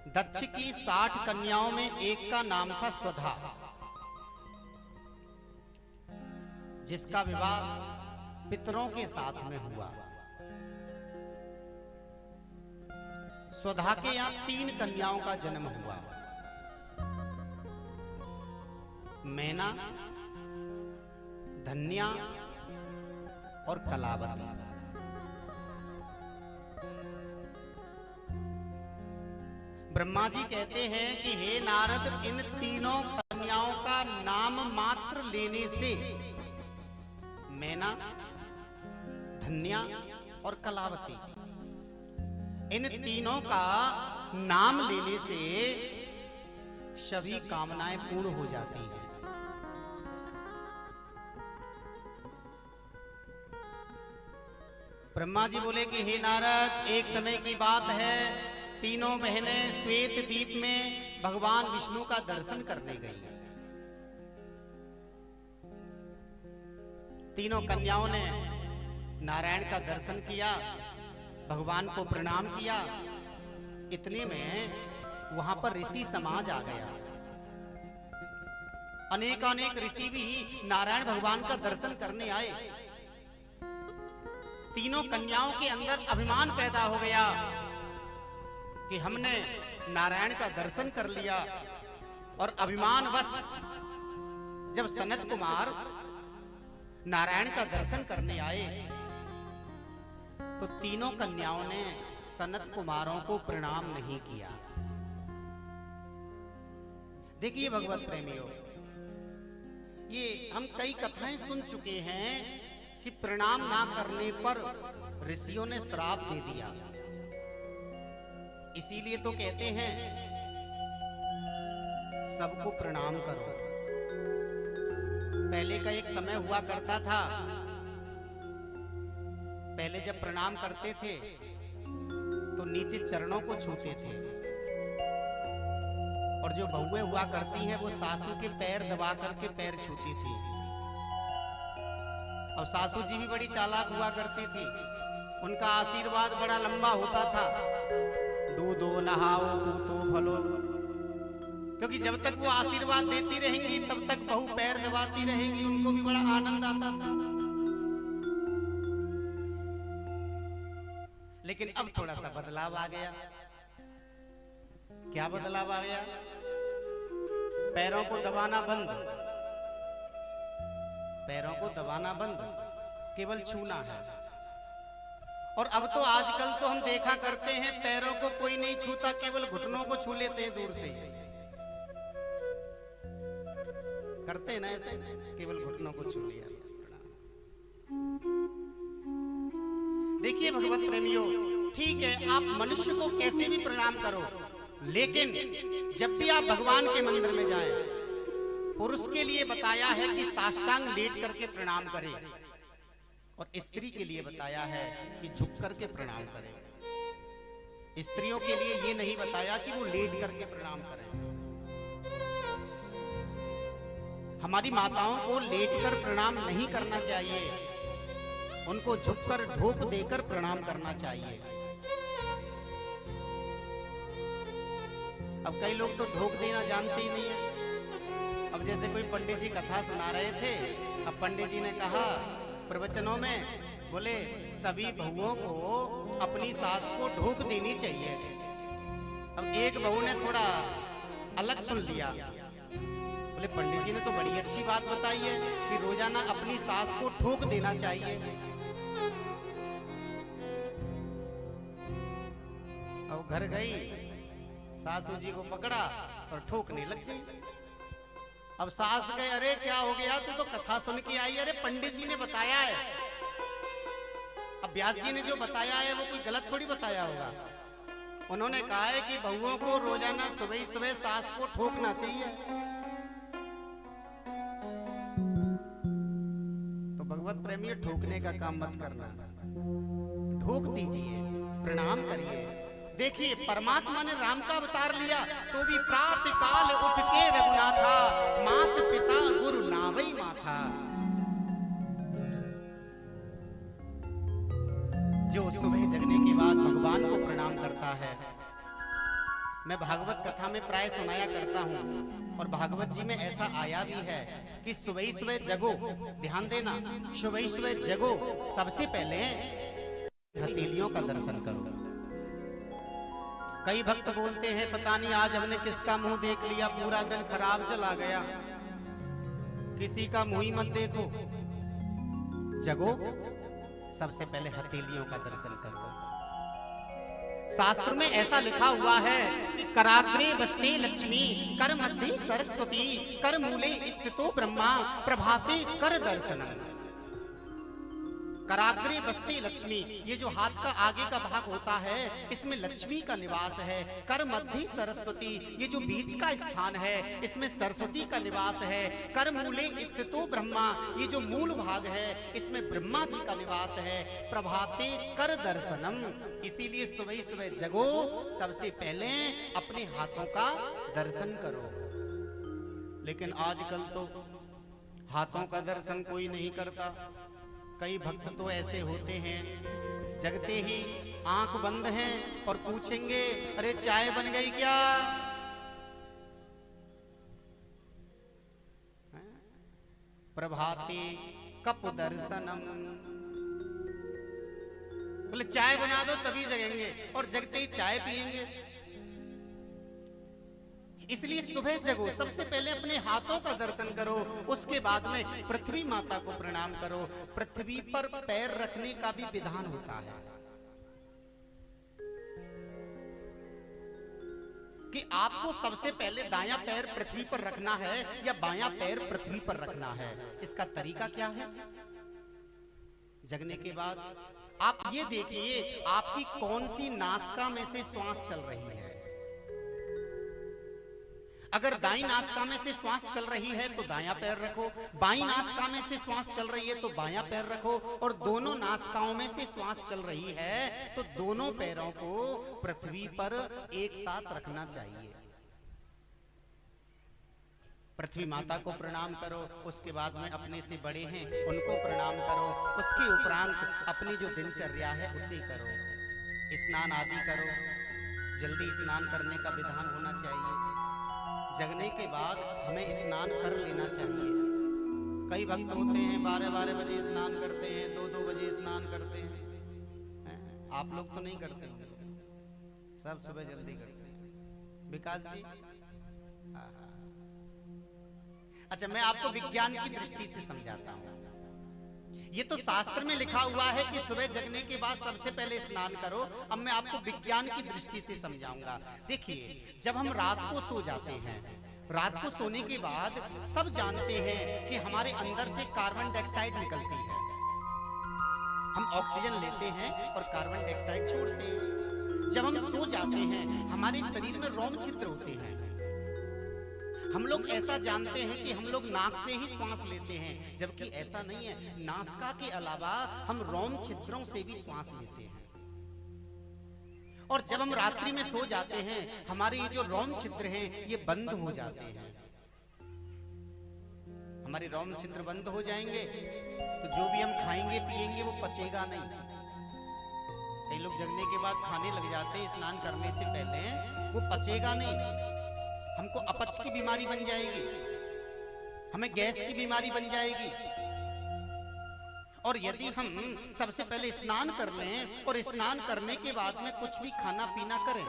दक्ष की 60 कन्याओं में एक का नाम था स्वधा, जिसका विवाह पितरों के साथ में हुआ। स्वधा के यहां 3 कन्याओं का जन्म हुआ, मैना, धन्या और कलावती। ब्रह्मा जी कहते हैं कि हे नारद, इन तीनों कन्याओं का नाम मात्र लेने से, मैना, धन्या और कलावती, इन तीनों का नाम लेने से सभी कामनाएं पूर्ण हो जाती हैं। ब्रह्मा जी बोले कि हे नारद, एक समय की बात है, तीनों बहनें श्वेत द्वीप में भगवान विष्णु का दर्शन करने गई। तीनों कन्याओं ने नारायण का दर्शन किया, भगवान को प्रणाम किया। इतने में वहां पर ऋषि समाज आ गया। अनेक ऋषि भी नारायण भगवान का दर्शन करने आए। तीनों कन्याओं के अंदर अभिमान पैदा हो गया कि हमने नारायण का दर्शन कर लिया, और अभिमानवश जब सनत कुमार नारायण का दर्शन करने आए तो तीनों कन्याओं ने सनत कुमारों को प्रणाम नहीं किया। देखिए भगवत प्रेमियों, ये हम कई कथाएं सुन चुके हैं कि प्रणाम ना करने पर ऋषियों ने श्राप दे दिया। इसीलिए तो कहते हैं सबको प्रणाम करो। पहले का एक समय हुआ करता था, पहले जब प्रणाम करते थे तो नीचे चरणों को छूते थे, और जो बहुएं हुआ करती हैं वो सासू के पैर दबा करके पैर छूती थी। और सासू जी भी बड़ी चालाक हुआ करती थी, उनका आशीर्वाद बड़ा लंबा होता था, दूधो नहाओ पूतो फलो, क्योंकि जब तक वो आशीर्वाद देती रहेंगी तब तक बहू पैर दबाती रहेगी, उनको भी बड़ा आनंद आता था। लेकिन अब थोड़ा सा बदलाव आ गया। क्या बदलाव आ गया? पैरों को दबाना बंद, पैरों को दबाना बंद, केवल छूना है। और अब तो आजकल तो हम देखा करते हैं पैरों को कोई नहीं छूता, केवल घुटनों को छू लेते हैं दूर से। करते हैं ना ऐसे, केवल घुटनों को छू लिया। देखिए भगवत प्रेमियों, ठीक है आप मनुष्य को कैसे भी प्रणाम करो, लेकिन जब भी आप भगवान के मंदिर में जाएं, पुरुष के लिए बताया है कि साष्टांग लेट करके प्रणाम करें, और स्त्री के लिए बताया है कि झुक करके प्रणाम करें। स्त्रियों के लिए ये नहीं बताया कि वो लेट करके प्रणाम करें। हमारी माताओं को लेटकर प्रणाम नहीं करना चाहिए, उनको झुककर ढोक देकर प्रणाम करना चाहिए। अब कई लोग तो ढोक देना जानते ही नहीं है। अब जैसे कोई पंडित जी कथा सुना रहे थे, अब पंडित जी ने कहा प्रवचनों में, बोले सभी बहुओं को अपनी सास को ढोक देनी चाहिए। अब एक बहू ने थोड़ा अलग सुन लिया, बोले पंडित जी ने तो बड़ी अच्छी बात बताई है कि रोजाना अपनी सास को ठोक देना चाहिए। अब घर गई, सासू जी को पकड़ा और ठोकने लग गई। अब सास गए, अरे क्या हो गया, तू तो कथा सुन के आई। अरे पंडित जी ने बताया है। अब व्यास जी ने जो बताया है वो कोई गलत थोड़ी बताया होगा। उन्होंने कहा है कि बहुओं को रोजाना सुबह सुबह सास को ठोकना चाहिए। तो भगवत प्रेमी, ठोकने का काम मत करना, ठोक दीजिए, प्रणाम करिए। देखिए परमात्मा ने राम का अवतार लिया तो भी प्रातः काल उठ के रघुनाथा, मात पिता गुरु नावई माथा। जो सुबह जगने के बाद भगवान को प्रणाम करता है, मैं भागवत कथा में प्राय सुनाया करता हूँ, और भागवत जी में ऐसा आया भी है कि सुबह सुबह जगो, ध्यान देना, सुबह सुबह जगो, सबसे पहले हथेलियों का दर्शन करो। कई भक्त बोलते हैं पता नहीं आज हमने किसका मुंह देख लिया, पूरा दिन खराब चला गया। किसी का मुंह ही मत देखो, जगो, सबसे पहले हथेलियों का दर्शन करो। शास्त्र में ऐसा लिखा हुआ है कि कराग्रे बसते लक्ष्मी, कर मध्य सरस्वती, कर मूले स्थितो ब्रह्मा, प्रभाते कर दर्शनम। कराग्रे बसते लक्ष्मी, ये जो हाथ का आगे का भाग होता है इसमें लक्ष्मी का निवास है। कर मध्य सरस्वती, ये जो बीच का स्थान है इसमें सरस्वती का निवास है। कर मूले स्थितो ब्रह्मा, ये जो मूल भाग है इसमें ब्रह्मा जी का निवास है। प्रभाते कर दर्शनम, इसीलिए सुबह सुबह जगो, सबसे पहले अपने हाथों का दर्शन करो। लेकिन आजकल तो हाथों का दर्शन कोई नहीं करता। कई भक्त तो ऐसे होते हैं जगते ही आंख बंद हैं और पूछेंगे अरे चाय बन गई क्या? प्रभाते कप दर्शनम, बोले चाय बना दो तभी जगेंगे, और जगते ही चाय पिएंगे। इसलिए सुबह जगो, सबसे पहले अपने हाथों का दर्शन करो, उसके बाद में पृथ्वी माता को प्रणाम करो। पृथ्वी पर पैर रखने का भी विधान होता है कि आपको सबसे पहले दायां पैर पृथ्वी पर रखना है या बायां पैर पृथ्वी पर रखना है। इसका तरीका क्या है? जगने के बाद आप ये देखिए आपकी कौन सी नासिका में से श्वास चल रही है। अगर दाईं नासिका में से श्वास चल रही है तो दायां पैर रखो, बाईं नासिका में से श्वास चल रही है तो बायां पैर रखो, और दोनों नासिकाओं में से श्वास चल रही है तो दोनों पैरों को पृथ्वी पर एक साथ रखना चाहिए। पृथ्वी माता को प्रणाम करो, उसके बाद में अपने से बड़े हैं उनको प्रणाम करो, उसके उपरांत अपनी जो दिनचर्या है उसे करो। स्नान आदि करो, जल्दी स्नान करने का विधान होना चाहिए। जगने के बाद हमें स्नान कर लेना चाहिए। कई भक्त होते हैं 12-12 बजे स्नान करते हैं, 2-2 बजे स्नान करते हैं। आप लोग तो नहीं करते होंगे, सब सुबह जल्दी करते हैं। विकास जी, अच्छा मैं आपको विज्ञान की दृष्टि से समझाता हूँ। ये तो शास्त्र में लिखा हुआ है कि सुबह जगने के बाद सबसे पहले स्नान करो। अब मैं आपको विज्ञान की दृष्टि से समझाऊंगा। देखिए, जब हम रात को सो जाते हैं, रात को सोने के बाद सब जानते हैं कि हमारे अंदर से कार्बन डाइऑक्साइड निकलती है। हम ऑक्सीजन लेते हैं और कार्बन डाइऑक्साइड छोड़ते हैं। जब हम सो जाते हैं हमारे शरीर में रोम छिद्र होते हैं। हम लोग ऐसा जानते हैं कि हम लोग नाक से ही श्वास लेते हैं, जबकि ऐसा नहीं है। नासिका के अलावा हम रोम छिद्रों से भी श्वास लेते हैं। और जब हम रात्रि में सो जाते हैं हमारे ये जो रोम छिद्र हैं ये बंद हो जाते हैं। हमारे रोम छिद्र बंद हो जाएंगे तो जो भी हम खाएंगे पिएंगे वो पचेगा नहीं। कई लोग जगने के बाद खाने लग जाते हैं स्नान करने से पहले, वो पचेगा नहीं। हमको अपच की बीमारी बन जाएगी, हमें गैस की बीमारी बन जाएगी। और यदि हम सबसे पहले स्नान कर लें और स्नान करने के बाद में कुछ भी खाना पीना करें,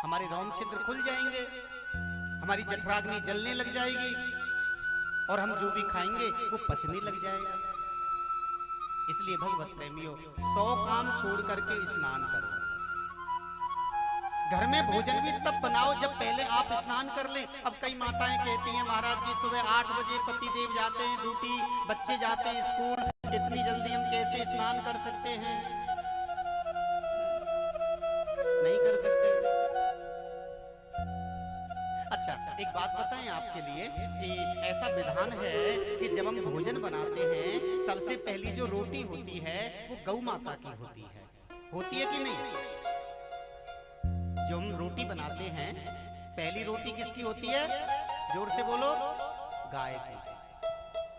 हमारे रोम छिद्र खुल जाएंगे, हमारी जठराग्नि जलने लग जाएगी और हम जो भी खाएंगे वो पचने लग जाएगा। इसलिए भगवत प्रेमियों, 100 काम छोड़ करके स्नान करो। घर में भोजन भी तब बनाओ जब पहले आप स्नान कर लें। अब कई माताएं कहती हैं महाराज जी सुबह 8 बजे पति देव जाते हैं ड्यूटी, बच्चे जाते हैं स्कूल, इतनी जल्दी हम कैसे स्नान कर सकते हैं? नहीं कर सकते। अच्छा, एक बात बताएं आपके लिए कि ऐसा विधान है कि जब हम भोजन बनाते हैं सबसे पहली जो रोटी होती है वो गौ माता की होती है कि नहीं? जो हम रोटी बनाते हैं पहली रोटी किसकी होती है? जोर से बोलो, गाय की।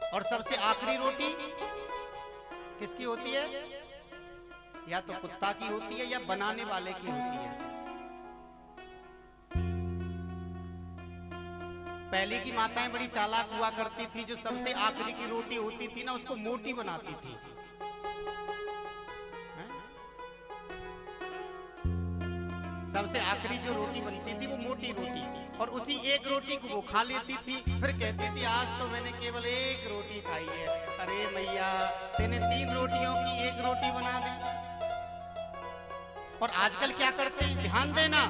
और सबसे आखिरी रोटी किसकी होती है? या तो कुत्ता की होती है या बनाने वाले की होती है। पहले की माताएं बड़ी चालाक हुआ करती थी, जो सबसे आखिरी की रोटी होती थी ना उसको मोटी बनाती थी। सबसे आखिरी जो रोटी बनती थी वो मोटी रोटी, और उसी एक रोटी को वो खा लेती थी। फिर कहती थी आज तो मैंने केवल एक रोटी खाई है। अरे मैया, तेने 3 रोटियों की एक रोटी बना दी। और आजकल क्या करते हैं, ध्यान देना,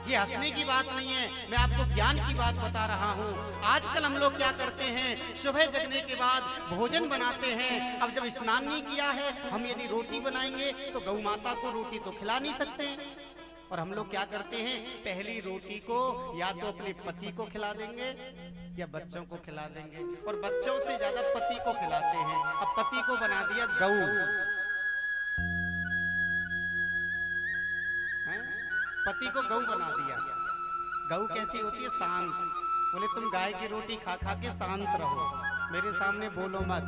ये हंसने की बात नहीं है, मैं आपको ज्ञान की बात बता रहा हूँ। आजकल हम लोग क्या करते हैं, सुबह जगने के बाद भोजन बनाते हैं। अब जब स्नान नहीं किया है, हम यदि रोटी बनाएंगे तो गौ माता को रोटी तो खिला नहीं सकते। और हम लोग क्या करते हैं, पहली रोटी को या तो अपने पति को खिला देंगे या बच्चों को खिला देंगे, और बच्चों से ज्यादा पति को खिलाते हैं। अब पति को बना दिया गौ, पति को गौ बना दिया। गौ कैसी होती है, शांत। बोले तुम गाय की रोटी खा खा के शांत रहो, मेरे सामने बोलो मत।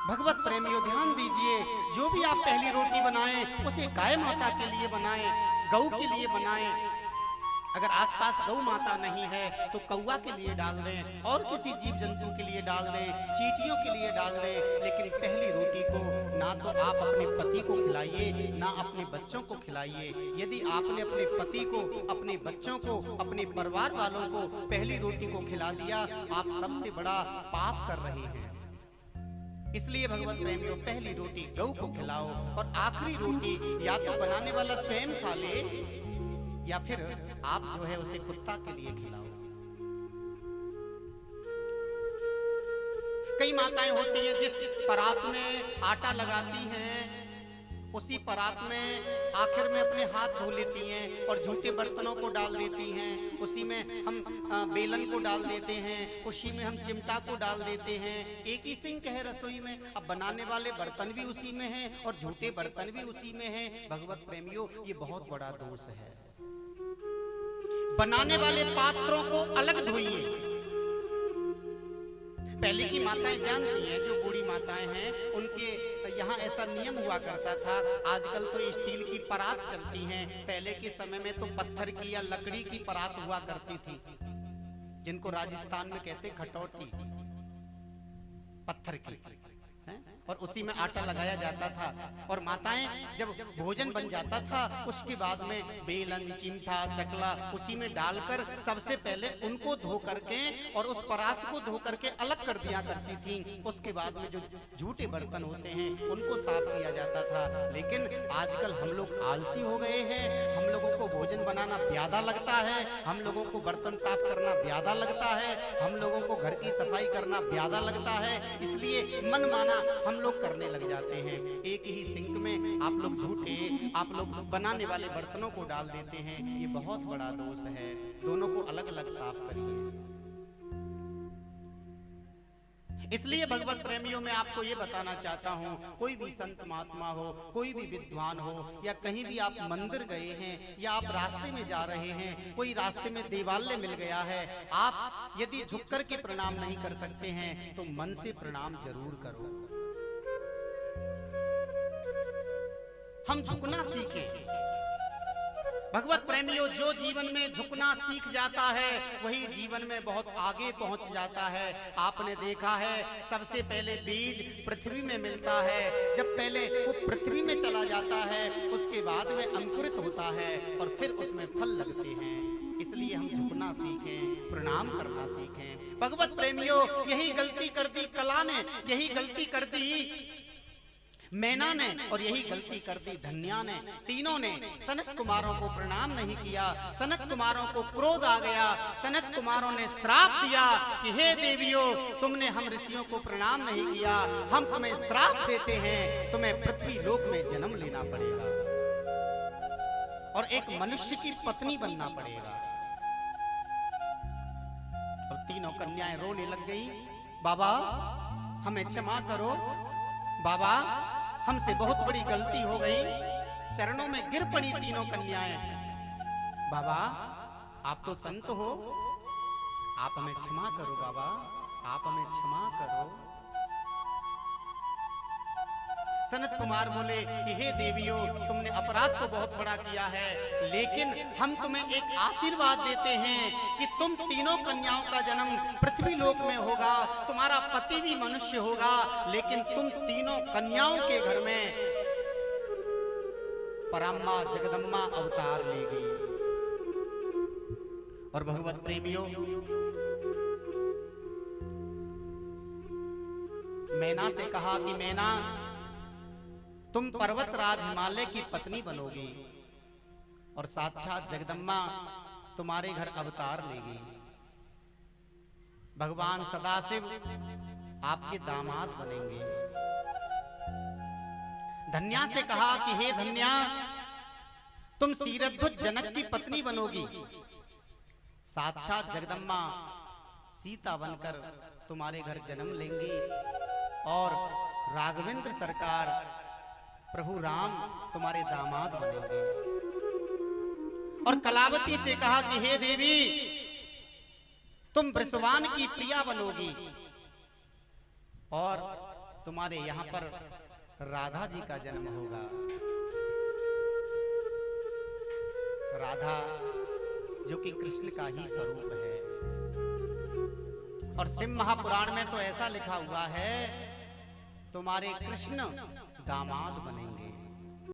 भगवत प्रेमियों ध्यान दीजिए, जो भी आप पहली रोटी बनाएं उसे गाय माता के लिए बनाएं, गौ के लिए बनाएं। अगर आसपास गौ माता नहीं है तो कौवा के लिए डाल दें, और किसी जीव जंतु के लिए डाल दें, चींटियों के लिए डाल दें। लेकिन पहली रोटी को ना तो आप अपने पति को खिलाइए, ना अपने बच्चों को खिलाइए। यदि आपने अपने पति को, अपने बच्चों को, अपने परिवार वालों को पहली रोटी को खिला दिया, आप सबसे बड़ा पाप कर रहे हैं। इसलिए भगवत प्रेमियों, पहली रोटी गौ को खिलाओ, और आखिरी रोटी या तो बनाने वाला स्वयं खा ले या फिर आप जो है उसे कुत्ता के लिए खिलाओ। कई माताएं होती हैं जिस परात में आटा लगाती हैं उसी परात में आखिर में अपने हाथ धो लेती हैं और झूठे बर्तनों को डाल देती हैं। उसी में हम बेलन को डाल देते हैं, उसी में हम चिमटा को डाल देते हैं। एक ही सिंक है रसोई में, अब बनाने वाले बर्तन भी उसी में हैं और झूठे बर्तन भी उसी में हैं। भगवत प्रेमियों, ये बहुत बड़ा दोष है। बनाने वाले पात्रों को अलग धोइए। पहले की माताएं जानती हैं, जो बूढ़ी माताएं हैं, उनके यहाँ ऐसा नियम हुआ करता था। आजकल तो स्टील की परात चलती हैं, पहले के समय में तो पत्थर की या लकड़ी की परात हुआ करती थी, जिनको राजस्थान में कहते खटौटी, पत्थर की, और उसी में आटा लगाया जाता था। और माताएं जब भोजन बन जाता था उसके बाद में बेलन, चिमटा, चकला उसी में डालकर सबसे पहले उनको धो करके और उस परात को धो करके अलग कर दिया करती थी। उसके बाद में जो झूठे बर्तन होते हैं उनको साफ किया जाता था। लेकिन आजकल हम लोग आलसी हो गए हैं, हम लोगों को भोजन बनाना प्यादा लगता है, हम लोगों को बर्तन साफ करना प्यादा लगता है, हम लोगों को घर की सफाई करना प्यादा लगता है। इसलिए मन माना हम लोग करने लग जाते हैं। एक ही सिंक में आप लोग झूठे, आप लोग बनाने वाले बर्तनों को डाल देते हैं। ये बहुत बड़ा दोष है, दोनों को अलग अलग साफ करिए। इसलिए भगवत प्रेमियों में आपको ये बताना चाहता हूँ, कोई भी संत महात्मा हो, कोई भी विद्वान हो, या कहीं भी आप मंदिर गए हैं या आप रास्ते में जा रहे हैं, कोई रास्ते में देवालय मिल गया है, आप यदि झुककर के प्रणाम नहीं कर सकते हैं तो मन से प्रणाम जरूर करो। हम झुकना सीखें। भगवत प्रेमियों, जो जीवन में झुकना सीख जाता है वही जीवन में बहुत आगे पहुंच जाता है। आपने देखा है, सबसे पहले बीज पृथ्वी में मिलता है, जब पहले वो पृथ्वी में चला जाता है उसके बाद में अंकुरित होता है और फिर उसमें फल लगते हैं। इसलिए हम झुकना सीखें, प्रणाम करना सीखें। भगवत प्रेमियों, यही गलती कर दी कला ने, यही गलती कर दी मैना ने, और यही गलती कर दी धन्या ने। तीनों ने सनत कुमारों को प्रणाम नहीं किया। सनत कुमारों को क्रोध आ गया। सनत कुमारों ने श्राप दिया कि हे देवियों, तुमने हम ऋषियों को प्रणाम नहीं किया, हम तुम्हें श्राप देते हैं, तुम्हें पृथ्वी लोक में जन्म लेना पड़ेगा और एक मनुष्य की पत्नी बनना पड़ेगा। अब तीनों कन्याएं रोने लग गई, बाबा हमें क्षमा करो, बाबा हमसे बहुत बड़ी गलती हो गई। चरणों में गिर पड़ी तीनों कन्याएं। बाबा आप तो संत हो, आप हमें क्षमा करो, बाबा आप हमें क्षमा करो। सनत कुमार बोले कि हे देवियों, तुमने अपराध तो बहुत बड़ा किया है, लेकिन हम तुम्हें एक आशीर्वाद देते हैं कि तुम तीनों कन्याओं का जन्म पृथ्वी लोक में होगा, तुम्हारा पति भी मनुष्य होगा, लेकिन तुम तीनों कन्याओं के घर में पराम्मा जगदम्मा अवतार लेगी। और भगवत प्रेमियों, मैना से कहा कि मैना, तुम पर्वतराज हिमालय की पत्नी बनोगी और साक्षात जगदम्मा तुम्हारे घर अवतार लेगी। भगवान सदाशिव आपके दामाद बनेंगे। धन्या से कहा कि हे धन्या, तुम सीरद्वत जनक की पत्नी बनोगी, साक्षात जगदम्मा सीता बनकर तुम्हारे घर जन्म लेंगी और राघवेंद्र सरकार प्रभु राम तुम्हारे दामाद बनेंगे। और कलावती से कहा कि हे देवी, तुम बृषवान की प्रिया बनोगी और तुम्हारे यहां पर राधा जी का जन्म होगा। राधा जो कि कृष्ण का ही स्वरूप है। और सिंह महापुराण में तो ऐसा लिखा हुआ है, तुम्हारे कृष्ण दामाद बने।